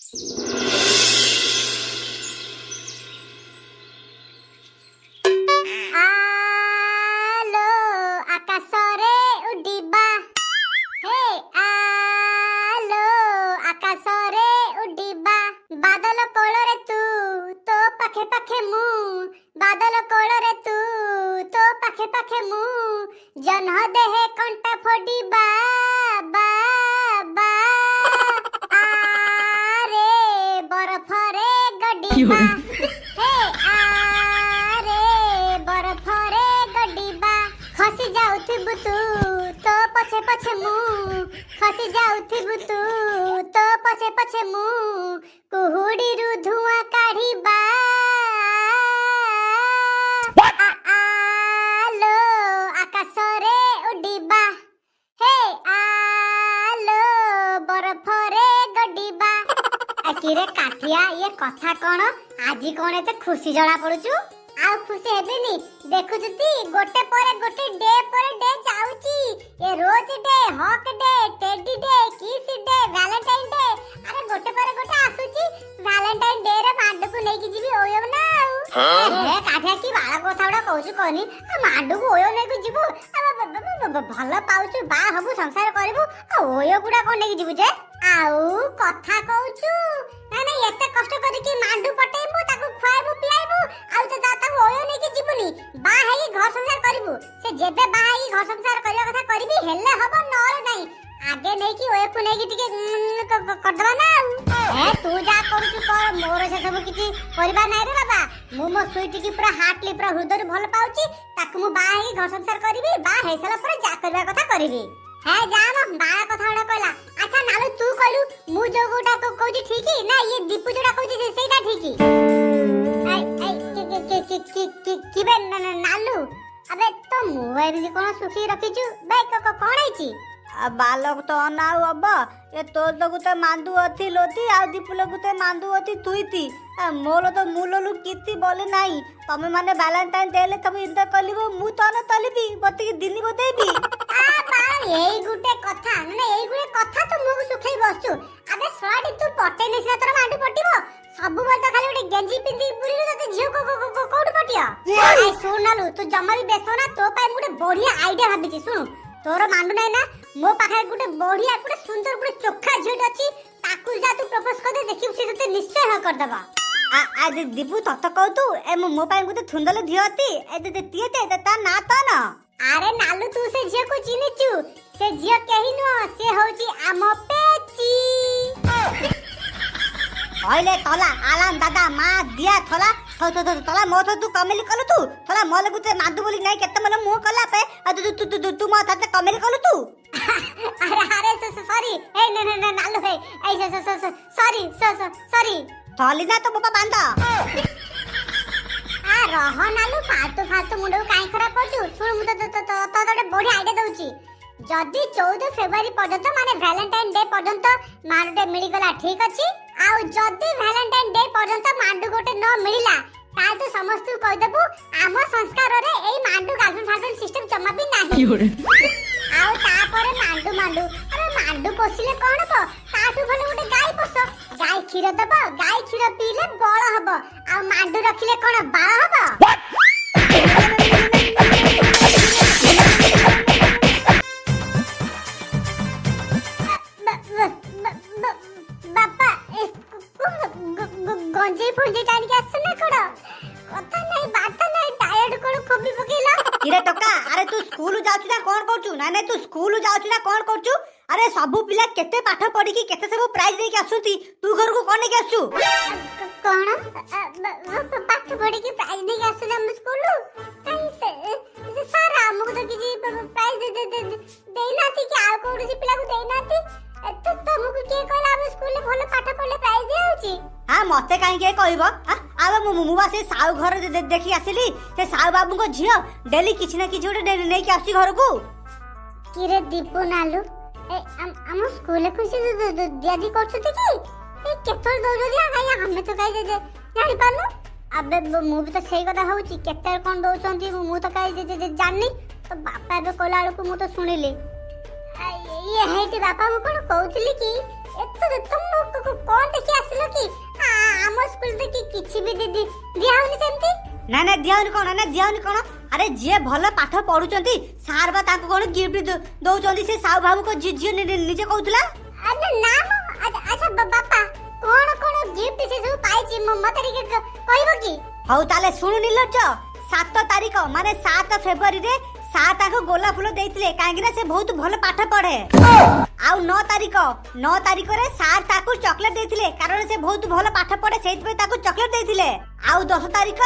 আলো আকাশরে উডিবা হে আলো আকাশরে উডিবা বাদল কোଳରେ তু তো পাখে পাখে মু বাদল কোଳରେ তু তো পাখে পাখে মু জহ্ନ দেহে কଣ୍ଟା ফোডিবা বা বা আরে বরফরে গডিবা হে আরে বরফরে গডিবা খসি যাଉଥିବୁ ତୁ তো পছে পছে মু খসি যাଉଥିବୁ ତୁ তো পছে পছে মু কুহুড়িরু ধুয়া কাঢ়িবা আলো আকাশরে উডিবা হে আলো বরফরে গডিবা আকিরে কাঠিয়া ইয়ে কথা কোন আজি কোন এতে খুশি জଣା পড়ুଛୁ ଆଉ ଖୁସି ହେବିନି ଦେଖୁଛୁ ତି ଗୋଟେ ପରେ ଗୋଟେ ଡେ ପରେ ଡେ ଯାଉଛି ଏ rose day hug day teddy day kiss day Valentine day ଆରେ ଗୋଟେ ପରେ ଗୋଟେ ଆସୁଛି ଭ୍ୟାଲେଣ୍ଟାଇନ ଡେ ରେ ମାଣ୍ଡୁକୁ ନେଇକି ଯିବି ଓୟୋ ନା ଆଉ ହେ କାଠିଆ କି ବାଳ କଥା ଗୁଡା କହୁଛୁ କହନି ମାଣ୍ଡୁକୁ ଓୟୋ ନେଇକି ଯିବୁ ଭଲ ପାଉଛୁ ବା ହବୁ ସଂସାର କରିବୁ ଆଉ ଓୟୋ ଗୁଡା କଣ ନେଇକି ଯିବୁ ଯେ ଆଉ କଥା କହୁଛୁ ନା ନା ଏତେ କଷ୍ଟ କରିକି ମାଣ୍ଡୁ ପଟେଇବୁ ତାକୁ ଖୁଆଇବୁ ପିଆଇବୁ ଆଉ ତ ତାକୁ ଓୟୋ ନେଇକି ଯିବୁନି ବା ହେଇକି ଘର ସଂସାର କରିବୁ ସେ ଯେବେ ବା ହେଇକି ଘର ସଂସାର କରିବା କଥା କରିବି ହେଲେ ହବ ନହେଲେ ନାହିଁ ଆଗେ ନେଇକି ଓୟୋକୁ ନେଇକି ଟିକେ କରିଦବା ନା ଆଉ ତୁ ଯାହା କରୁଛୁ କର ମୋର ସେ ସବୁ କିଛି କରିବା ନାହିଁ ରେ ବାବା ମୁଁ ମୋ ସୁଇଟିକି ପୁରା ହାର୍ଟଲି ପୁରା ହୃଦୟରୁ ଭଲ ପାଉଛି ତାକୁ ମୁଁ ବା ହେଇକି ଘର ସଂସାର କରିବି ବା ହେଇସାରିଲା ପରେ ଯାହା କରିବା କଥା କରିବି ହେ ଯା ମ ବାଳ କଥା ଗୁଡା କହିଲା ଆଚ୍ଛା ନାଲୁ ତୁ କହିଲୁ ମୁଁ ଯୋଉ ଗୋଟା କହୁଛି ଠିକ ନା ଇଏ ଦୀପୁ ଯୋଉଟା କହୁଛି ସେଇଟା ଠିକ କିବେ ନାଲୁ ଆବେ ତ ମୁଁ ଏମିତି କଣ ସୁଖୀ ରଖିଛୁ ବେ କଣ ହେଇଛି बालक तो अनाउ अब ये तो गुते मांदू अथी लोती आ दीपुल गुते मांदू अथी तुईती मोर तो मूललु किति बोले नाही तमे माने वैलेंटाइन देले तब इंत कलिबो मु तो न तलिबी बती दिनी बतेबी आ बा एई गुटे कथा माने एई गुटे कथा तो मुग सुखई बसछु अबे सळाडी तू पटे नेसला तोर मांडू पटिबो सबु बत खाली उडे गेंजी पिंदी बुली तते झियो कोड पटिया ए सुनलु तू जम्मा भी बेसो ना तो पाए गुटे बढ़िया आईडिया भाबिची सुनु तोर मांडू नै ना मो पाखे गुटे बढ़िया गुटे सुंदर गुटे चोखा झियोट अछि ताकू जा तू प्रपोज कर दे देखिब से तते निश्चय ह कर दबा आ दीपू तत कहू तू ए मो पाए गुते थुंदल धियती ए ते तियते ता ना तो न अरे नालू तू से झियो को चिनिचू से झियो केही न से होची आम पेची ओइले तला आलाम दादा मा दिया थला तला मो तू कमेली कलु तू थला मोल गुते मादू बोली नाही केते मन मुंह कला पे तू मा ताते कमेली कलु तू अरे सॉरी ए न नालू है ए सॉरी थली ना तो बाबा बांधा आ रह नालू फालतू मुंडो काई खराब करछु सुन मु तो बढ़िया आइडिया दउची जदी 14 फरवरी पर्यंत माने वैलेंटाइन डे पर्यंत मांडे मिली गला ठीक अछि आउ जदी वैलेंटाइन डे पर्यंत मांडू गोटे न मिलिला ताल तो समस्त कह देबू आम संस्कार रे एई मांडू गर्लफ्रेंड सिस्टम जमा भी नाही आउ तापरे मांडू अरे मांडू पोसिले कोन हो ताठू भले गोटे गाय पोस गाय क्षीर दब गाय क्षीर पीले बळ हबो आ मांडू रखिले कोन बाळ हबो बापा गंजे फंजे टाणी के आसना कोड़ कथा नहीं बात नहीं टायर्ड कोड़ खोबी पकेला इरे टका अरे तू स्कूल जाउछु ना कोन करछु ना तू स्कूल जाउछु ना कोन करछु अरे सबु पिला केते पाठ पढी की केते सब प्राइज दे के आसुती तू घर को कोन के आसु कोन पाठ पढी की प्राइज दे के आसु हम स्कूल काई से सर हमको तो किसी प्राइज दे नाती कि आ कोड से पिला को दे नाती तो तुमको के कहला हम स्कूल में भलो पाठ पढले प्राइज दे होची हां मते काई के कहबो आबे मु बा से साउ घर देखि आसिली से साउ बाबू को झियो डेली किछ ना किछ उठे नै के आसी घर को किरे दीपू नालू हम स्कूल को से दियादी करछते कि ए केतल दौड़ दिया काई हमें तो काई दे जानि पालो अबे मु भी तो सही कथा होची केते कोन दउचंती मु तो काई जाननी तो बापा बे कोला को मु तो सुनिली ये हेटी बापा मु कोन कहउतली कि एतो तुम कोन देखि आसिले कि किछि भी दीदी दिया होनी सेमती ना ना दियाउनी कोन अरे जे भल पाठ पढुचंती सार बा ताको कोन गिफ्ट दउचंती से साउ बाबू को जिजियो निजे कहउतला अरे नाम अच्छा बापा कोन गिफ्ट से सब पाइछि मते टिके कहबो की हौ ताले सुनु निर्लज्ज 7 तारिख माने 7 फेब्रुआरी रे सार ताको गोला फूल देइतिले काहेकि ना से बहुत भल पाठ पढे आउ 9 तारिख रे सार ताको चॉकलेट देइतिले कारण से बहुत भल पाठ पढे सेति पे ताको चॉकलेट देइतिले आउ 10 तारिख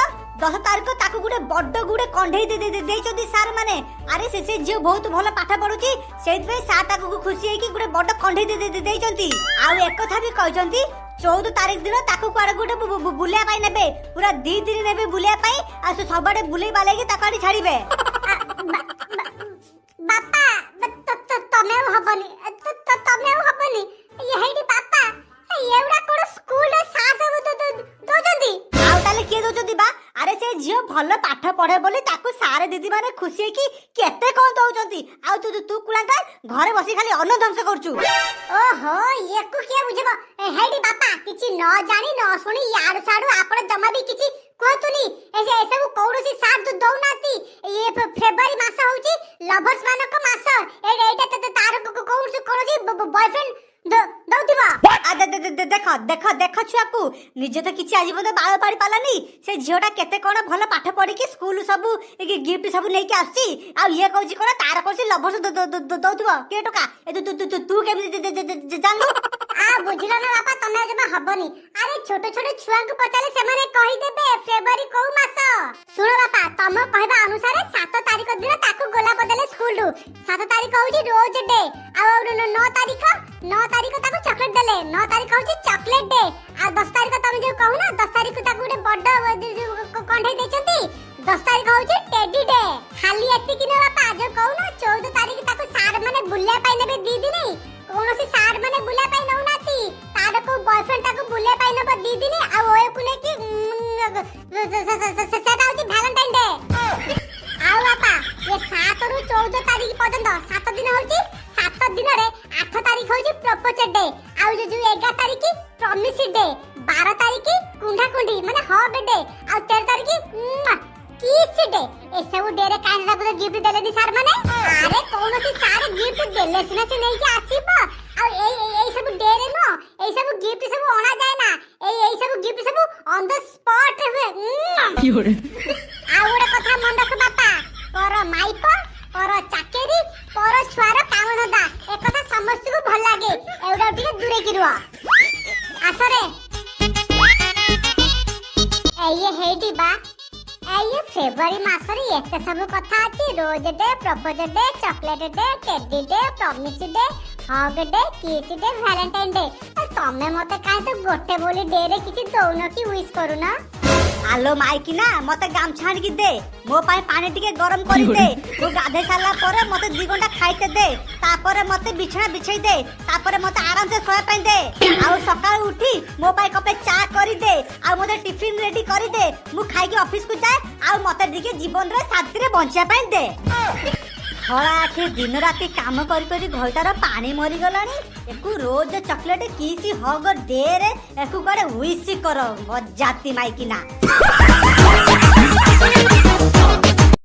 ताको गुडे बड्ड गुडे कंढेई देइचोदी सार माने अरे से जे बहुत भल पाठ पढुची सेति पे सार ताको खुशी है कि गुडे बड्ड कंढेई देइचंती आउ एक कथा भी कहचंती 14 तारिख दिन ताको कुआडे गुडे बुलिया पाई नेबे पूरा 2 दिन नेबे बुलिया पाई आ से सबडे बुलेई बालेगी ताकाडी छाड़ीबे बापा तमे हबनी यही बापा एवडा कोन स्कूल रे सास दो जंदी आउ ताले के दोचंदी बा अरे से जियो भल पाठ पढे बोली ताको सारे दीदी माने खुशी है कि केते कोन दउचंती आउ तू कुलांका घरे बसी खाली अन्न ध्वंस करचू ओहो येकु के बुझबो हेडी बापा किछि न जानी न सुनी यार साडू आपण जमा भी किछि कहतुनी ए सब कौरसी साथ दउनाती ये फेब्रुआरी मास होउची लवर्स मानक मास एटा तार कौरसी बॉयफ्रेंड दउतिबा देख छुआकू निजे तो किछि आजि बद बाळ पाड़ी पालानी से झियोटा केते कोन भल पाठ पढी कि स्कूल सब गिफ्ट सब नै के आसी आ ये कहूची कोन तार कोसी लवर्स दउतिबो के टका ए तू के जानू आ बुझला ना बापा तमे जमा हबनी अरे छोटे छोटे छुआ को पचाले से माने कहि देबे फेब्रुआरी को मास सुनो बापा तम कहबा अनुसार 7 तारिख दिन ताकू गोला बदले स्कूल रु 7 तारिख होउची रोज डे आ 9 तारिख ताकू चॉकलेट देले 9 तारिख होउची चॉकलेट डे आ 10 तारिख तमे जो कहू ना 10 तारिख ताकू गुडे बड्ड कंढे देचंती 10 तारिख होउची टेडी डे खाली एति कि ना बापा जो कहू ना 14 तारिख ताकू सार माने बुल्ले पाई नेबे दी दिनी कोनोसी सार माने बुल्ले पाई नउनाती तार को बॉयफ्रेंड ताकू बुल्ले पाई नब दी दिनी आ ओए कुने कि सेटा होउची वैलेंटाइन डे आउ बापा ये 7 रु 14 तारिख पर्यंत 7 दिन होउची 7 दिन रे 8 तारिख होउची प्रपोज डे आउ जो 11 तारिख प्रॉमिस डे 12 तारिख कुंडा कुंडी माने हग डे आउ 13 तारिख किस डे ए सब डे रे काहे सब गिफ्ट देलेनी सार माने अरे कोनोसी सार गिफ्ट देले सिना से नै के आसीबो आ ए सब डे रे नो ए सब गिफ्ट सब ओना जाय ना ए सब गिफ्ट सब ऑन द स्पॉट हुए आ ओरे कथा मन रख बापा पर माइप पर चाकेरी पर छुआर काम धंदा ए कथा समस्त को भल लागे एउडा टिके दूरे किरुआ आसरे ए ये हेडी बा ये फेब्रुआरी मासरी एते सब कथा अछि rose day propose day chocolate day teddy day promise day hug day kiss day Valentine day तमे मते काहे तो गोटे बोली डे रे किछि दउनो कि विश करू ना आलो माइकिना मते गाम छाड़ की दे मो पाए पानी टिके गरम करी दे तू गाधे साला परे मते 2 घंटा खाइते दे तापरे मते बिछना बिछाई दे तापरे मते आराम से सोए पाई दे आ सकाळ उठी मो पाए कपे चा करी दे आ मते टिफिन रेडी करी दे मु खाई के ऑफिस को जाए आ मते टिके जीवन रे शांति रे बंचिया पाई दे खरा आखि दिन राति काम करी करी घरटार पानी मरी गलानी एकु रोज चॉकलेट किसी हग दे रे एकु करे विश कर मजाती माइकिना